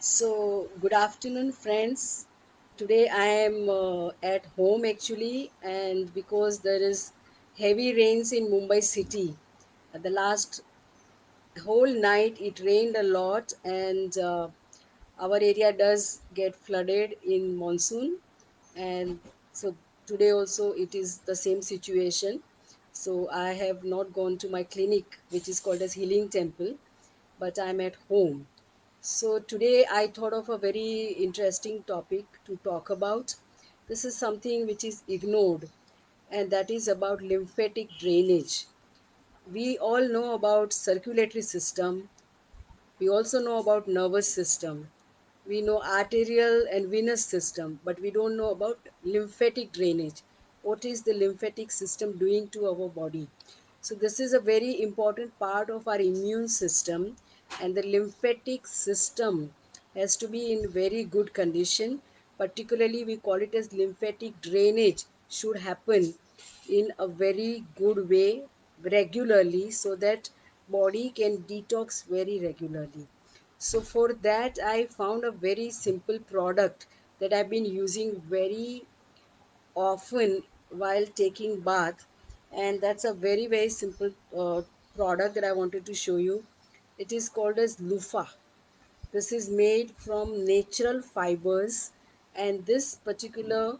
So, good afternoon, friends. Today I am at home actually, and because there is heavy rains in Mumbai city, the last whole night it rained a lot, and our area does get flooded in monsoon, and so today also it is the same situation. So I have not gone to my clinic, which is called as Healing Temple, but I'm at home. So today I thought of a very interesting topic to talk about. This is something which is ignored, and that is about lymphatic drainage. We all know about circulatory system. We also know about nervous system. We know arterial and venous system, but we don't know about lymphatic drainage. What is the lymphatic system doing to our body? So this is a very important part of our immune system, and the lymphatic system has to be in very good condition. Particularly, we call it as lymphatic drainage should happen in a very good way regularly so that body can detox very regularly. So for that I found a very simple product that I've been using very often while taking bath, and that's a very simple product that I wanted to show you. It is called as Lufa. This is made from natural fibers, and this particular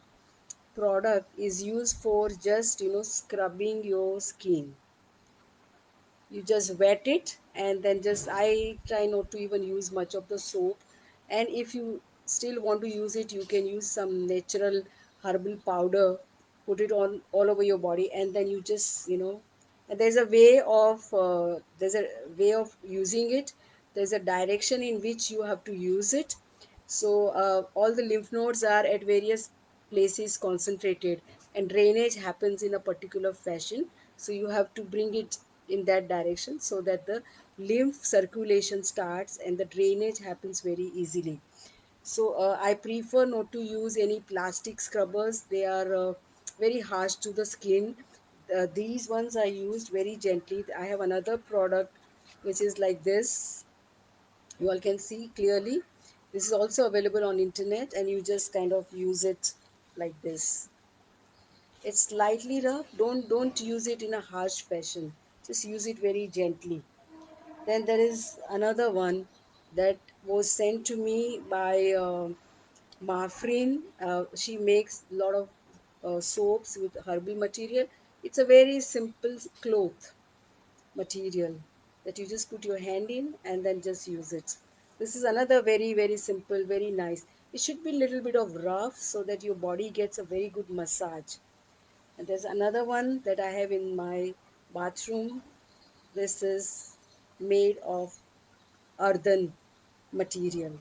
product is used for just scrubbing your skin. You just wet it, and then just I try not to even use much of the soap. And if you still want to use it, you can use some natural herbal powder, put it on all over your body, and then you just and there's a way of using it. There's a direction in which you have to use it. So all the lymph nodes are at various places concentrated, and drainage happens in a particular fashion. So you have to bring it in that direction so that the lymph circulation starts and the drainage happens very easily. So I prefer not to use any plastic scrubbers. They are very harsh to the skin. These ones are used very gently. I have another product which is like this. You all can see clearly. This is also available on internet, and you just kind of use it like this. It's slightly rough. Don't use it in a harsh fashion. Just use it very gently. Then there is another one that was sent to me by Mafrin. She makes a lot of soaps with herbal material. It's a very simple cloth material that you just put your hand in and then just use it. This is another very simple, very nice. It should be a little bit of rough so that your body gets a very good massage. And there's another one that I have in my bathroom. This is made of earthen material.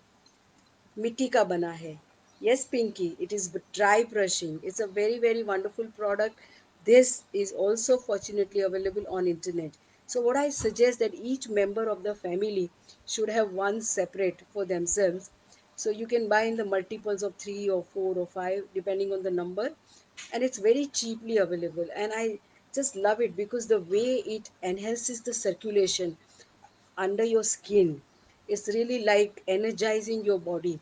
मिट्टी का बना है. Yes, Pinky, it is dry brushing. It's a very wonderful product. This is also fortunately available on internet. So what I suggest that each member of the family should have one separate for themselves. So you can buy in the multiples of 3 or 4 or 5 depending on the number, and it's very cheaply available, and I just love it because the way it enhances the circulation under your skin. It's really like energizing your body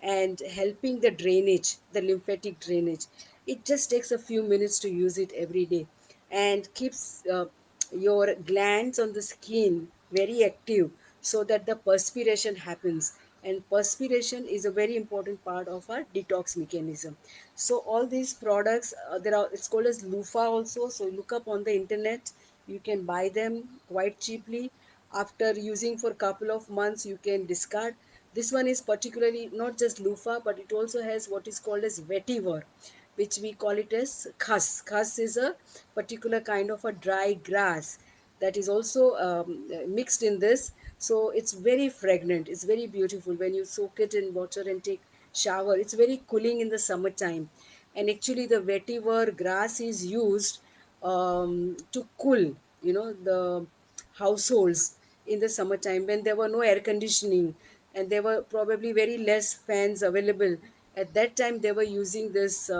and helping the drainage, the lymphatic drainage. It just takes a few minutes to use it every day and keeps your glands on the skin very active so that the perspiration happens. And perspiration is a very important part of our detox mechanism. So all these products, there are, it's called as Lufa also. So look up on the internet. You can buy them quite cheaply. After using for a couple of months, you can discard. This one is particularly not just loofah, but it also has what is called as vetiver, which we call it as khas. Khas is a particular kind of a dry grass that is also mixed in this. So it's very fragrant. It's very beautiful when you soak it in water and take shower. It's very cooling in the summertime. And actually the vetiver grass is used to cool, the households in the summertime when there were no air conditioning and there were probably very less fans available. At that time they were using this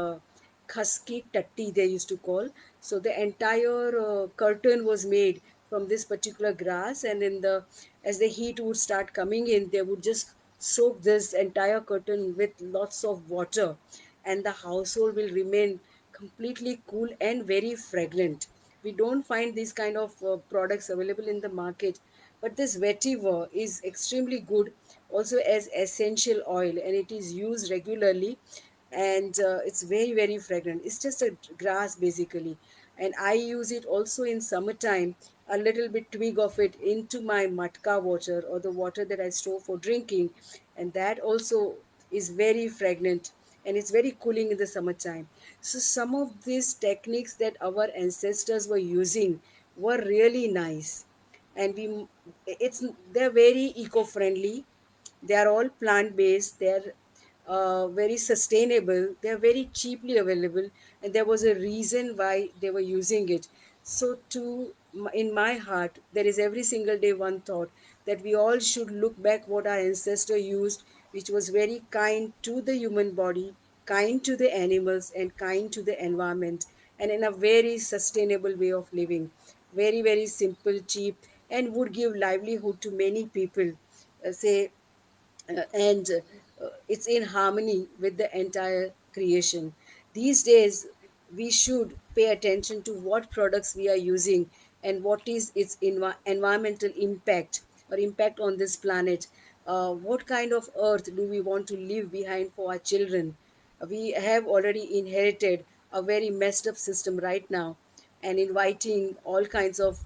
khaski tatti, they used to call. So the entire curtain was made from this particular grass, and in the as the heat would start coming in, they would just soak this entire curtain with lots of water, and the household will remain completely cool and very fragrant. We don't find these kind of products available in the market, but this vetiver is extremely good also as essential oil, and it is used regularly, and it's very very fragrant. It's just a grass basically, and I use it also in summertime, a little bit twig of it into my matka water or the water that I store for drinking, and that also is very fragrant, and it's very cooling in the summertime. So some of these techniques that our ancestors were using were really nice, and they're very eco-friendly. They are all plant based. They're very sustainable. They're very cheaply available, and there was a reason why they were using it. So, in my heart, there is every single day one thought that we all should look back what our ancestor used, which was very kind to the human body, kind to the animals, and kind to the environment, and in a very sustainable way of living. Very, very simple, cheap, and would give livelihood to many people. Say and it's in harmony with the entire creation. These days, we should pay attention to what products we are using and what is its environmental impact or impact on this planet. What kind of earth do we want to leave behind for our children? We have already inherited a very messed up system right now, and inviting all kinds of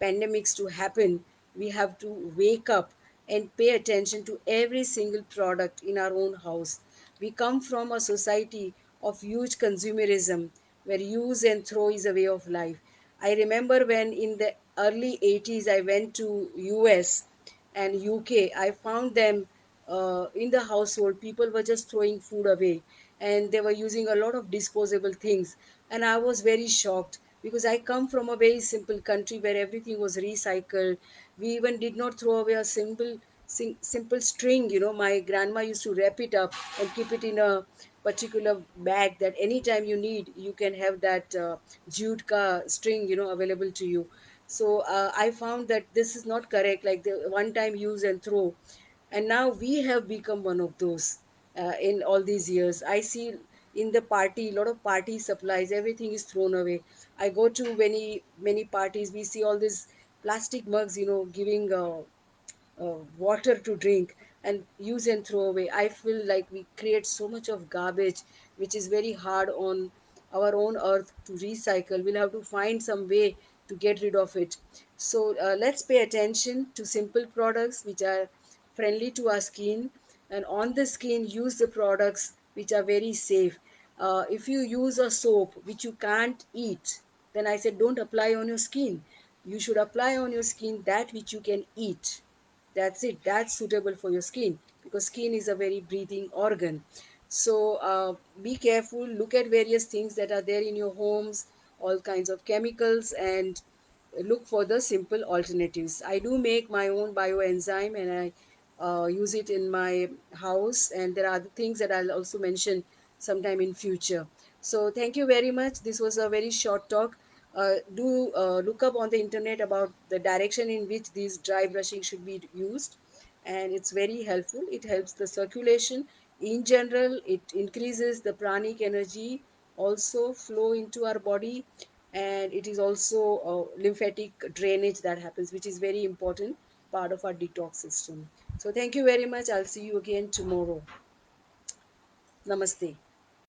pandemics to happen, we have to wake up and pay attention to every single product in our own house. We come from a society of huge consumerism where use and throw is a way of life. I remember when in the early 80s I went to US and UK, I found them in the household. People were just throwing food away, and they were using a lot of disposable things. And I was very shocked because I come from a very simple country where everything was recycled. We even did not throw away a simple string. My grandma used to wrap it up and keep it in a particular bag that anytime you need, you can have that jute ka string, available to you. So I found that this is not correct, like the one time use and throw. And now we have become one of those. In all these years, I see in the party, a lot of party supplies, everything is thrown away. I go to many many parties, we see all these plastic mugs, giving water to drink and use and throw away. I feel like we create so much of garbage, which is very hard on our own earth to recycle. We'll have to find some way to get rid of it. So let's pay attention to simple products which are friendly to our skin, and on the skin, use the products which are very safe. If you use a soap which you can't eat, then I said don't apply on your skin. You should apply on your skin that which you can eat. That's it. That's suitable for your skin, because skin is a very breathing organ. So be careful. Look at various things that are there in your homes, all kinds of chemicals, and look for the simple alternatives. I do make my own bioenzyme, and I use it in my house, and there are other things that I'll also mention sometime in future. So thank you very much. This was a very short talk. Do look up on the internet about the direction in which these dry brushing should be used, and it's very helpful. It helps the circulation in general. It increases the pranic energy also flow into our body, and it is also lymphatic drainage that happens, which is very important part of our detox system. So thank you very much. I'll see you again tomorrow. Namaste.